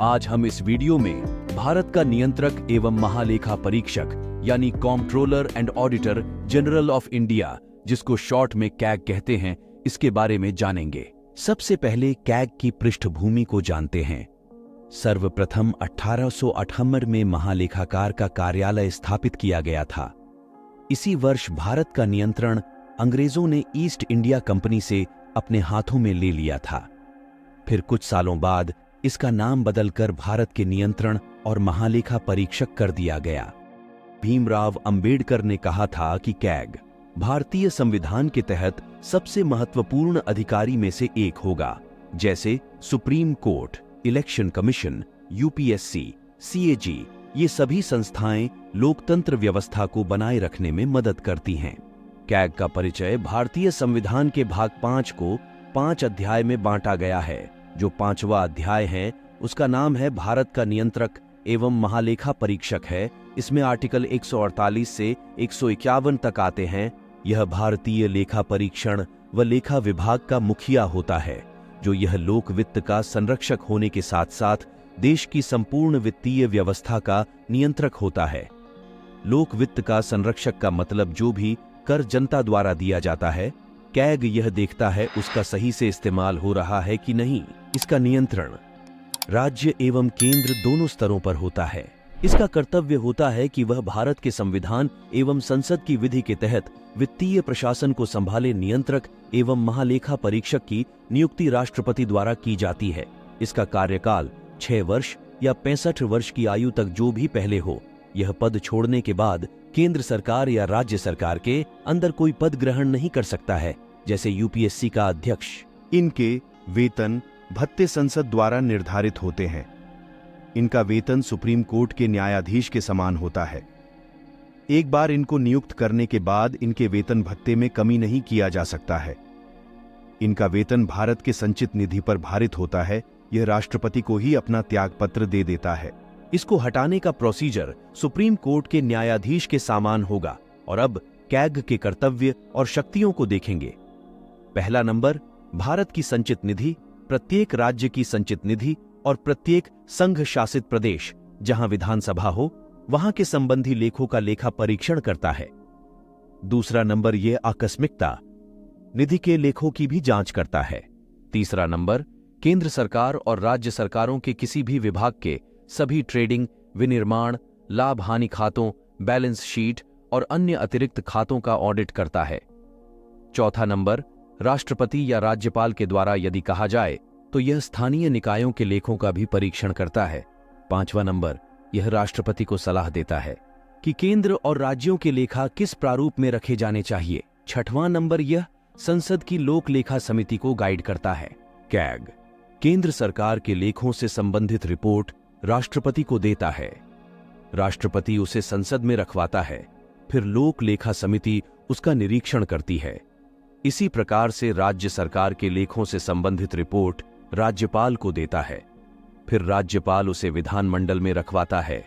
आज हम इस वीडियो में भारत का नियंत्रक एवं महालेखा परीक्षक यानी comptroller and auditor general of India, जिसको शॉर्ट में कैग कहते हैं, इसके बारे में जानेंगे। सबसे पहले कैग की पृष्ठभूमि को जानते हैं। सर्वप्रथम 1858 में महालेखाकार का कार्यालय स्थापित किया गया था। इसी वर्ष भारत का नियंत्रण अंग्रेजों ने ईस्ट इंडिया कंपनी से अपने हाथों में ले लिया था। फिर कुछ सालों बाद इसका नाम बदलकर भारत के नियंत्रण और महालेखा परीक्षक कर दिया गया। भीमराव अंबेडकर ने कहा था कि कैग भारतीय संविधान के तहत सबसे महत्वपूर्ण अधिकारी में से एक होगा, जैसे supreme court, election commission, UPSC, CAG, ये सभी संस्थाएं लोकतंत्र व्यवस्था को बनाए रखने में मदद करती हैं। कैग का परिचय भारतीय संविधान के भाग 5 को 5 अध्याय में बांटा गया है। जो 5वां अध्याय है उसका नाम है भारत का नियंत्रक एवं महालेखा परीक्षक है। इसमें आर्टिकल 148 से 151 तक आते हैं। यह भारतीय लेखा परीक्षण व लेखा विभाग का मुखिया होता है, जो यह लोक वित्त का संरक्षक होने के साथ साथ देश की संपूर्ण वित्तीय व्यवस्था का नियंत्रक होता है। लोक वित्त का संरक्षक का मतलब जो भी कर जनता द्वारा दिया जाता है, कैग यह देखता है उसका सही से इस्तेमाल हो रहा है कि नहीं। इसका नियंत्रण राज्य एवं केंद्र दोनों स्तरों पर होता है। इसका कर्तव्य होता है कि वह भारत के संविधान एवं संसद की विधि के तहत वित्तीय प्रशासन को संभाले। नियंत्रक एवं महालेखा परीक्षक की नियुक्ति राष्ट्रपति द्वारा की जाती है। इसका कार्यकाल 6 वर्ष या 65 वर्ष की आयु तक जो भी पहले हो। यह पद छोड़ने के बाद केंद्र सरकार या राज्य सरकार के अंदर कोई पद ग्रहण नहीं कर सकता है, जैसे यूपीएससी का अध्यक्ष। इनके वेतन भत्ते संसद द्वारा निर्धारित होते हैं। इनका वेतन सुप्रीम कोर्ट के न्यायाधीश के समान होता है। एक बार इनको नियुक्त करने के बाद इनके वेतन भत्ते में कमी नहीं किया जा सकता है। इनका वेतन भारत के संचित निधि पर भारित होता है। यह राष्ट्रपति को ही अपना त्यागपत्र दे देता है। इसको हटाने का प्रोसीजर सुप्रीम कोर्ट के न्यायाधीश के समान होगा। और अब कैग के कर्तव्य और शक्तियों को देखेंगे। पहला नंबर, भारत की संचित निधि, प्रत्येक राज्य की संचित निधि और प्रत्येक संघ शासित प्रदेश जहां विधानसभा हो वहां के संबंधी लेखों का लेखा परीक्षण करता है। दूसरा नंबर, यह आकस्मिकता निधि के लेखों की भी जांच करता है। तीसरा नंबर, केंद्र सरकार और राज्य सरकारों के किसी भी विभाग के सभी ट्रेडिंग, विनिर्माण, लाभ हानि खातों, बैलेंस शीट और अन्य अतिरिक्त खातों का ऑडिट करता है। चौथा नंबर, राष्ट्रपति या राज्यपाल के द्वारा यदि कहा जाए तो यह स्थानीय निकायों के लेखों का भी परीक्षण करता है। पांचवां नंबर, यह राष्ट्रपति को सलाह देता है कि केंद्र और राज्यों के लेखा किस प्रारूप में रखे जाने चाहिए। छठवां नंबर, यह संसद की लोक लेखा समिति को गाइड करता है। कैग केंद्र सरकार के लेखों से संबंधित रिपोर्ट राष्ट्रपति को देता है। राष्ट्रपति उसे संसद में रखवाता है। फिर लोक लेखा समिति उसका निरीक्षण करती है। इसी प्रकार से राज्य सरकार के लेखों से संबंधित रिपोर्ट राज्यपाल को देता है। फिर राज्यपाल उसे विधानमंडल में रखवाता है।